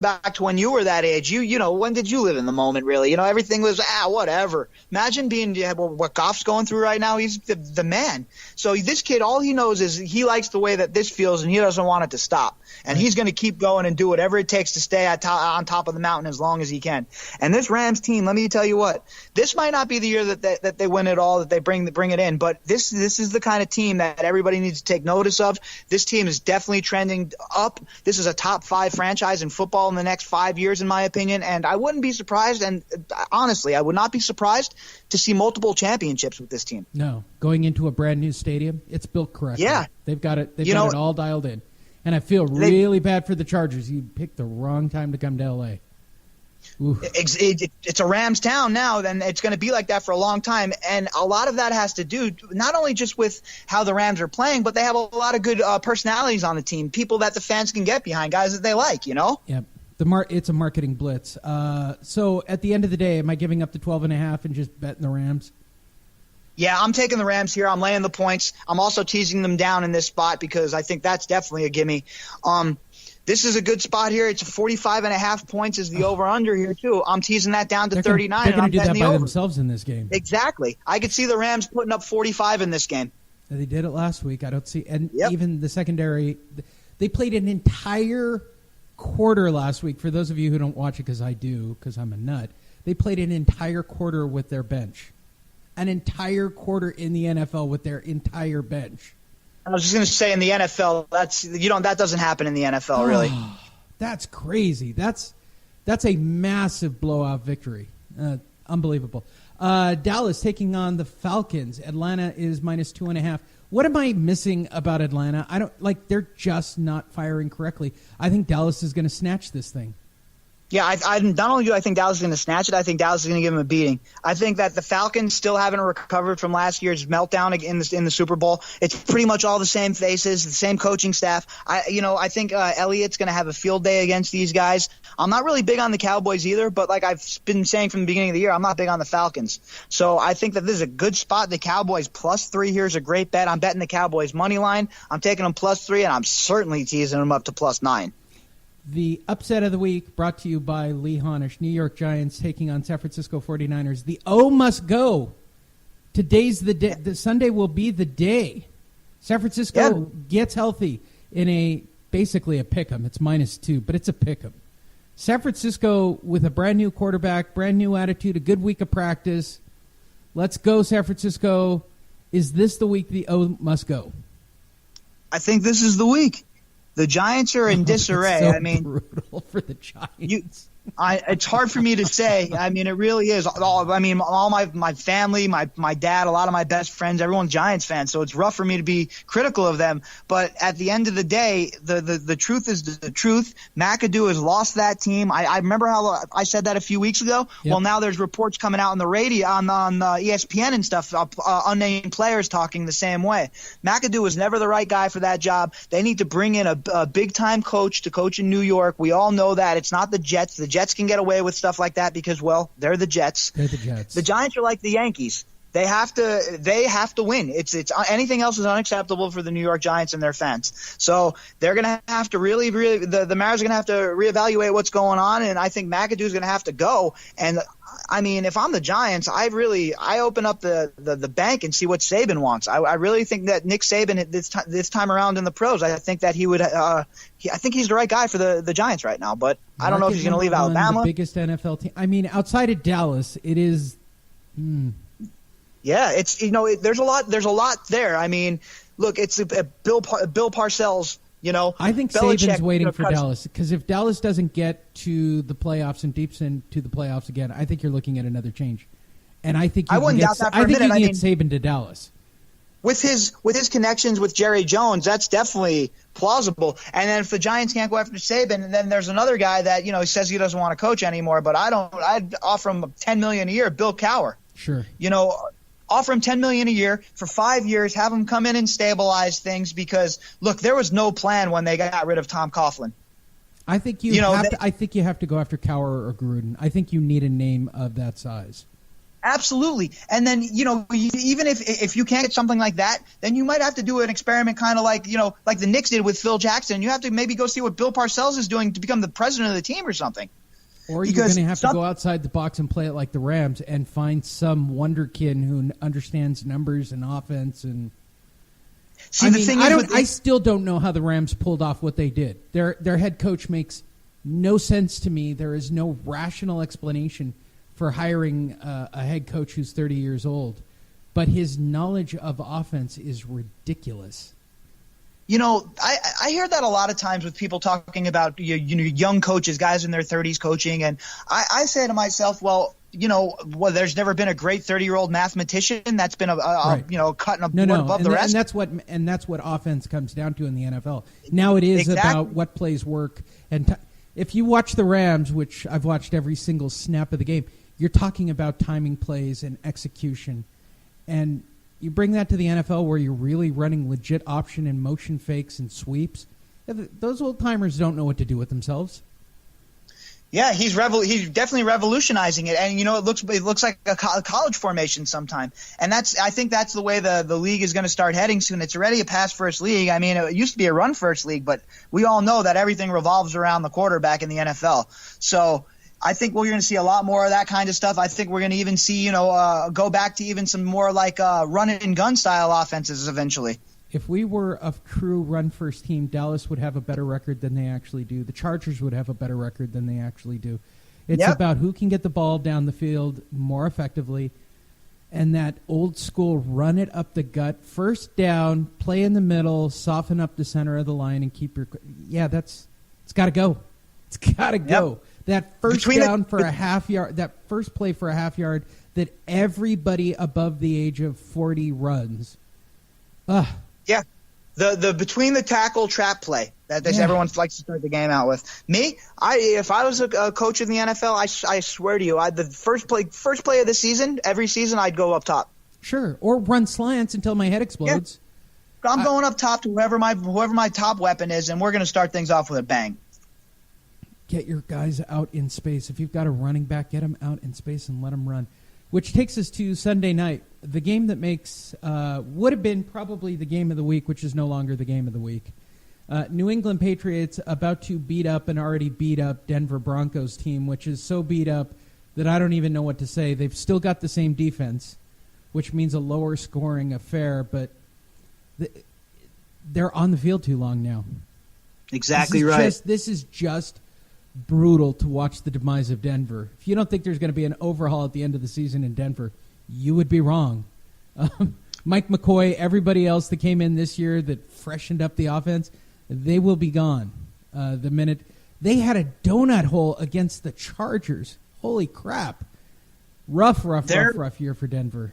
back to when you were that age. You know, when did you live in the moment, really? You know, everything was, whatever. Imagine being what Goff's going through right now. He's the man. So this kid, all he knows is he likes the way that this feels, and he doesn't want it to stop. And he's going to keep going and do whatever it takes to stay on top of the mountain as long as he can. And this Rams team, let me tell you what, this might not be the year that they win it all, that they bring it in, but this is the kind of team that everybody needs to take notice of. This team is definitely trending up. This is a top 5 franchise in football in the next 5 years, in my opinion, and I wouldn't be surprised, and honestly, I would not be surprised to see multiple championships with this team. No, going into a brand new stadium, it's built correctly. Yeah. They've got it all dialed in. And I feel really bad for the Chargers. You picked the wrong time to come to L.A. It's a Rams town now, and it's going to be like that for a long time. And a lot of that has to do not only just with how the Rams are playing, but they have a lot of good personalities on the team, people that the fans can get behind, guys that they like, you know? Yeah, it's a marketing blitz. So at the end of the day, am I giving up the 12.5 and just betting the Rams? Yeah, I'm taking the Rams here. I'm laying the points. I'm also teasing them down in this spot because I think that's definitely a gimme. This is a good spot here. It's 45.5 points is the over-under here, too. I'm teasing that down to 39. They're going to do that by over. themselves in this game. Exactly. I could see the Rams putting up 45 in this game. They did it last week. I don't see – and even the secondary – they played an entire quarter last week. For those of you who don't watch it, because I do, because I'm a nut, they played an entire quarter with their bench. An entire quarter in the NFL with their entire bench. I was just going to say in the NFL, that doesn't happen in the NFL, really. That's crazy. That's a massive blowout victory. Unbelievable. Dallas taking on the Falcons. Atlanta is -2.5. What am I missing about Atlanta? They're just not firing correctly. I think Dallas is going to snatch this thing. Yeah, I not only do I think Dallas is going to snatch it, I think Dallas is going to give them a beating. I think that the Falcons still haven't recovered from last year's meltdown in the Super Bowl. It's pretty much all the same faces, the same coaching staff. I think Elliott's going to have a field day against these guys. I'm not really big on the Cowboys either, but like I've been saying from the beginning of the year, I'm not big on the Falcons. So I think that this is a good spot. The Cowboys +3 here is a great bet. I'm betting the Cowboys money line. I'm taking them +3, and I'm certainly teasing them up to +9. The upset of the week brought to you by Lee Honish. New York Giants taking on San Francisco 49ers. The O must go. Today's the day. The Sunday will be the day. San Francisco gets healthy in basically a pick'em. It's -2, but it's a pick'em. San Francisco with a brand new quarterback, brand new attitude, a good week of practice. Let's go, San Francisco. Is this the week the O must go? I think this is the week. The Giants are in disarray. It's so brutal for the Giants. It's hard for me to say. I mean, it really is. All my family, my dad, a lot of my best friends, everyone's Giants fans, so it's rough for me to be critical of them. But at the end of the day, the truth is the truth. McAdoo has lost that team. I remember how I said that a few weeks ago. Yep. Well, now there's reports coming out on the radio, on ESPN and stuff, unnamed players talking the same way. McAdoo was never the right guy for that job. They need to bring in a big-time coach to coach in New York. We all know that. It's not the Jets. The Jets can get away with stuff like that because, well, they're the Jets. They're the Jets. The Giants are like the Yankees. They have to win. It's anything else is unacceptable for the New York Giants and their fans. So they're going to have to really the Mariners are going to have to reevaluate what's going on, and I think McAdoo's going to have to go. And I mean, if I'm the Giants, I open up the bank and see what Saban wants. I really think that Nick Saban this time around in the pros, I think that he would. I think he's the right guy for the Giants right now. But I don't know if he's going to leave Alabama. The biggest NFL team. I mean, outside of Dallas, it is. Yeah, it's there's a lot there. I mean, look, it's Bill Parcells. I think Saban's waiting for Dallas, because if Dallas doesn't get to the playoffs and deeps into the playoffs again, I think you're looking at another change. And I think you can get Saban to Dallas. With his connections with Jerry Jones, that's definitely plausible. And then if the Giants can't go after Saban, then there's another guy that he says he doesn't want to coach anymore. But I'd offer him $10 million a year, Bill Cowher. Sure. Offer him $10 million a year for 5 years, have him come in and stabilize things, because look, there was no plan when they got rid of Tom Coughlin. I think you have to go after Cowher or Gruden. I think you need a name of that size. Absolutely. And then, even if you can't get something like that, then you might have to do an experiment kind of like the Knicks did with Phil Jackson. You have to maybe go see what Bill Parcells is doing to become the president of the team or something. Or you're going to have to go outside the box and play it like the Rams and find some wonderkid who understands numbers and offense. And I still don't know how the Rams pulled off what they did. Their head coach makes no sense to me. There is no rational explanation for hiring a head coach who's 30 years old. But his knowledge of offense is ridiculous. I hear that a lot of times with people talking about young coaches, guys in their 30s coaching, and I say to myself, there's never been a great 30-year-old mathematician that's been cutting a board above the rest. And that's what offense comes down to in the NFL. Now it is about what plays work. And if you watch the Rams, which I've watched every single snap of the game, you're talking about timing plays and execution. And you bring that to the NFL where you're really running legit option and motion fakes and sweeps. Those old timers don't know what to do with themselves. Yeah, he's definitely revolutionizing it, and it looks like a college formation sometime, and I think that's the way the league is going to start heading soon. It's already a pass first league. I mean, it used to be a run first league, but we all know that everything revolves around the quarterback in the NFL. So I think we're going to see a lot more of that kind of stuff. I think we're going to even see go back to even some more like run and gun style offenses eventually. If we were a true run-first team, Dallas would have a better record than they actually do. The Chargers would have a better record than they actually do. It's about who can get the ball down the field more effectively, and that old-school run it up the gut, first down, play in the middle, soften up the center of the line, and keep your – it's got to go. It's got to go. That first down for a half yard, that first play for a half yard that everybody above the age of 40 runs. Yeah, the between the tackle trap play that everyone likes to start the game out with. Me, if I was a coach in the NFL, I swear to you, the first play of the season, every season, I'd go up top. Sure, or run slants until my head explodes. Yeah. I'm going up top to whoever my top weapon is, and we're going to start things off with a bang. Get your guys out in space. If you've got a running back, get them out in space and let them run. Which takes us to Sunday night, the game that would have been probably the game of the week, which is no longer the game of the week. New England Patriots about to beat up an already beat up Denver Broncos team, which is so beat up that I don't even know what to say. They've still got the same defense, which means a lower scoring affair, but they're on the field too long now. Exactly right. This is just brutal to watch the demise of Denver. If you don't think there's going to be an overhaul at the end of the season in Denver, you would be wrong. Mike McCoy, everybody else that came in this year that freshened up the offense, they will be gone the minute. They had a donut hole against the Chargers. Holy crap. Rough year for Denver.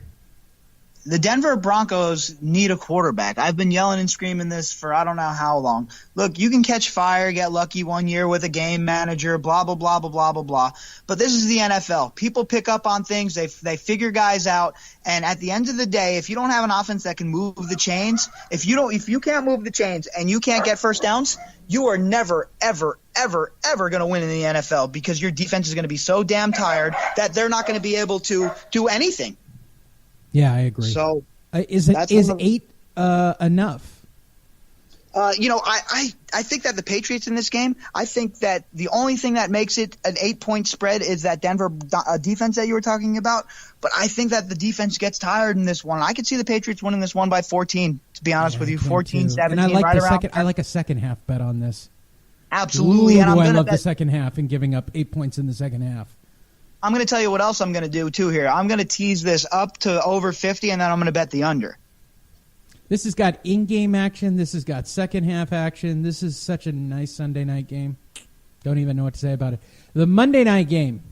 The Denver Broncos need a quarterback. I've been yelling and screaming this for I don't know how long. Look, you can catch fire, get lucky one year with a game manager, blah, blah, blah, blah, blah, blah, blah. But this is the NFL. People pick up on things. They figure guys out. And at the end of the day, if you don't have an offense that can move the chains, if you can't move the chains and you can't get first downs, you are never, ever, ever, ever going to win in the NFL because your defense is going to be so damn tired that they're not going to be able to do anything. Yeah, I agree. So is 8 enough? I think that the Patriots in this game, I think that the only thing that makes it an 8-point spread is that Denver defense that you were talking about. But I think that the defense gets tired in this one. I could see the Patriots winning this one by 14, to be honest with you, 14, 17. And I like a second half bet on this. Absolutely. Ooh, I love the second half and giving up 8 points in the second half. I'm going to tell you what else I'm going to do, too, here. I'm going to tease this up to over 50, and then I'm going to bet the under. This has got in-game action. This has got second-half action. This is such a nice Sunday night game. Don't even know what to say about it. The Monday night game,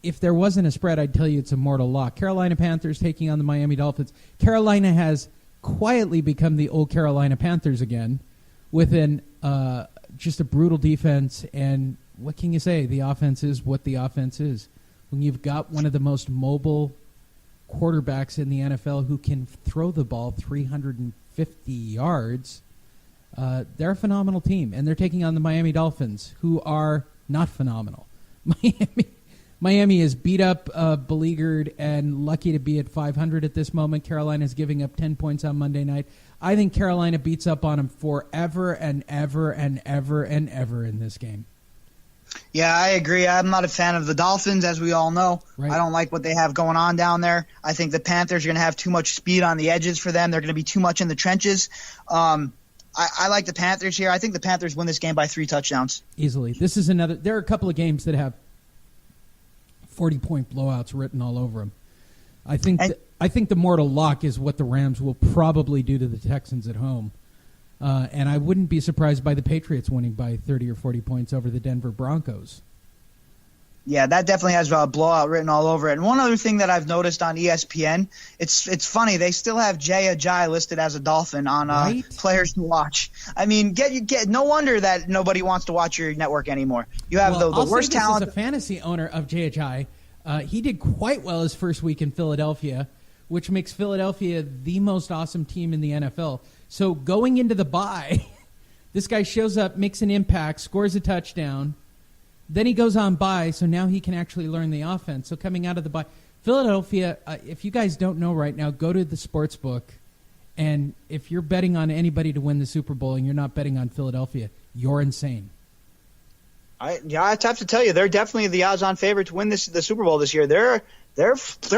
if there wasn't a spread, I'd tell you it's a mortal lock. Carolina Panthers taking on the Miami Dolphins. Carolina has quietly become the old Carolina Panthers again with just a brutal defense and – what can you say? The offense is what the offense is. When you've got one of the most mobile quarterbacks in the NFL who can throw the ball 350 yards, they're a phenomenal team. And they're taking on the Miami Dolphins, who are not phenomenal. Miami is beat up, beleaguered, and lucky to be at 500 at this moment. Carolina's giving up 10 points on Monday night. I think Carolina beats up on them forever and ever and ever and ever in this game. Yeah, I agree. I'm not a fan of the Dolphins, as we all know. Right. I don't like what they have going on down there. I think the Panthers are going to have too much speed on the edges for them. They're going to be too much in the trenches. I like the Panthers here. I think the Panthers win this game by 3 touchdowns. Easily. This is another. There are a couple of games that have 40-point blowouts written all over them. I think the mortal lock is what the Rams will probably do to the Texans at home. And I wouldn't be surprised by the Patriots winning by 30 or 40 points over the Denver Broncos. Yeah, that definitely has a blowout written all over it. And one other thing that I've noticed on ESPN, it's funny, they still have Jay Ajayi listed as a Dolphin on players to watch. I mean, get no wonder that nobody wants to watch your network anymore. You have the worst talent. As a fantasy owner of Jay Ajayi, he did quite well his first week in Philadelphia, which makes Philadelphia the most awesome team in the NFL. So going into the bye, this guy shows up, makes an impact, scores a touchdown. Then he goes on bye, so now he can actually learn the offense. So coming out of the bye, Philadelphia, if you guys don't know right now, go to the sports book, and if you're betting on anybody to win the Super Bowl and you're not betting on Philadelphia, you're insane. I have to tell you, they're definitely the odds-on favorite to win the Super Bowl this year. They're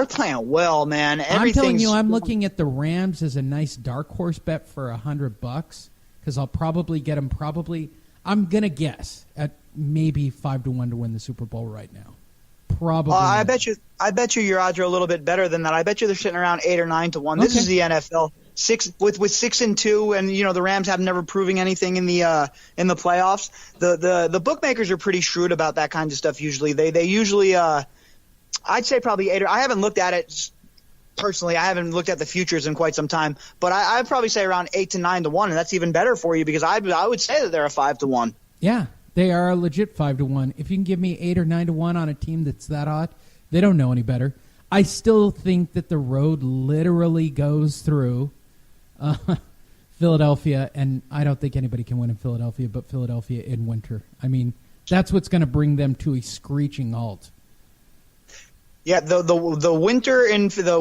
playing well, man. I'm telling you, I'm looking at the Rams as a nice dark horse bet for $100 because I'll probably get them. I'm gonna guess at maybe 5-1 to win the Super Bowl right now. Probably. I bet you your odds are a little bit better than that. I bet you they're sitting around 8 or 9 to 1. This is the NFL. 6-2, and the Rams have never proving anything in the playoffs. The bookmakers are pretty shrewd about that kind of stuff. Usually, they usually I'd say probably 8. I haven't looked at it personally. I haven't looked at the futures in quite some time, but I'd probably say around 8 to 9 to 1, and that's even better for you because I would say that they're a 5 to 1. Yeah, they are a legit 5 to 1. If you can give me 8 or 9 to 1 on a team that's that hot, they don't know any better. I still think that the road literally goes through Philadelphia, and I don't think anybody can win in Philadelphia but Philadelphia in winter. I mean, that's what's going to bring them to a screeching halt. Yeah, the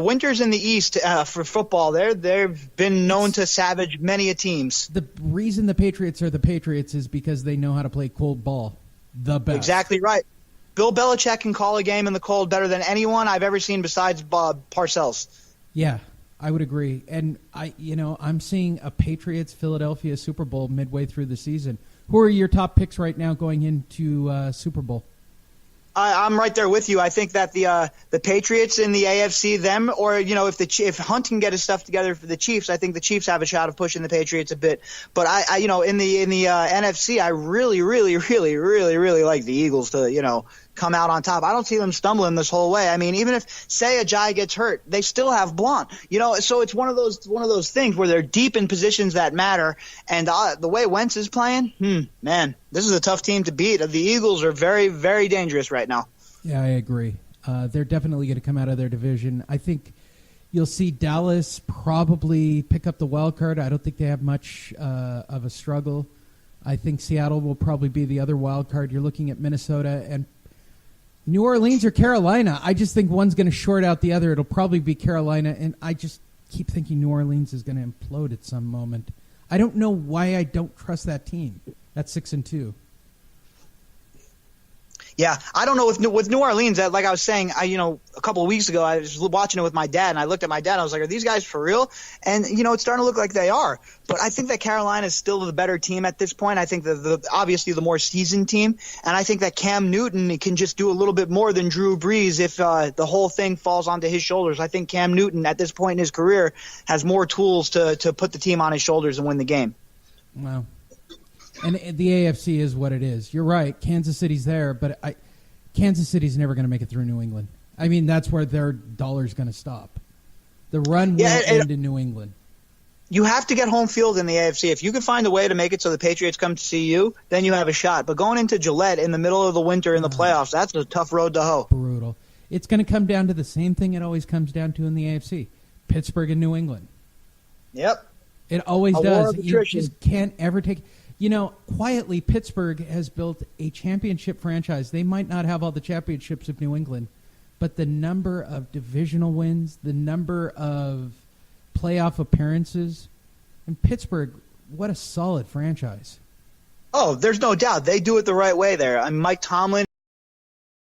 winters in the East for football, they've been known to savage many a teams. The reason the Patriots are the Patriots is because they know how to play cold ball. The best. Exactly right. Bill Belichick can call a game in the cold better than anyone I've ever seen besides Bob Parcells. Yeah, I would agree. And I'm seeing a Patriots-Philadelphia Super Bowl midway through the season. Who are your top picks right now going into Super Bowl? I'm right there with you. I think that the Patriots in the AFC, them, or if Hunt can get his stuff together for the Chiefs, I think the Chiefs have a shot of pushing the Patriots a bit. But I in the NFC, I really, really, really, really, really like the Eagles to come out on top. I don't see them stumbling this whole way. I mean, even if say Ajayi gets hurt, they still have Blount. So it's one of those things where they're deep in positions that matter. And the way Wentz is playing, man, this is a tough team to beat. The Eagles are very, very dangerous right now. Yeah, I agree. They're definitely going to come out of their division. I think you'll see Dallas probably pick up the wild card. I don't think they have much of a struggle. I think Seattle will probably be the other wild card. You're looking at Minnesota and New Orleans or Carolina. I just think one's going to short out the other. It'll probably be Carolina, and I just keep thinking New Orleans is going to implode at some moment. I don't know why I don't trust that team. That's 6-2. Yeah, I don't know with New Orleans. Like I was saying, a couple of weeks ago, I was watching it with my dad, and I looked at my dad. And I was like, "Are these guys for real?" And it's starting to look like they are. But I think that Carolina is still the better team at this point. I think obviously the more seasoned team, and I think that Cam Newton can just do a little bit more than Drew Brees if the whole thing falls onto his shoulders. I think Cam Newton at this point in his career has more tools to put the team on his shoulders and win the game. Wow. And the AFC is what it is. You're right. Kansas City's there, but Kansas City's never going to make it through New England. I mean, that's where their dollar's going to stop. The run will end in New England. You have to get home field in the AFC. If you can find a way to make it so the Patriots come to see you, then you have a shot. But going into Gillette in the middle of the winter in the playoffs, that's a tough road to hoe. Brutal. It's going to come down to the same thing it always comes down to in the AFC. Pittsburgh and New England. Yep. It always does. You just can't ever take – Quietly, Pittsburgh has built a championship franchise. They might not have all the championships of New England, but the number of divisional wins, the number of playoff appearances, and Pittsburgh, what a solid franchise. Oh, there's no doubt. They do it the right way there. Mike Tomlin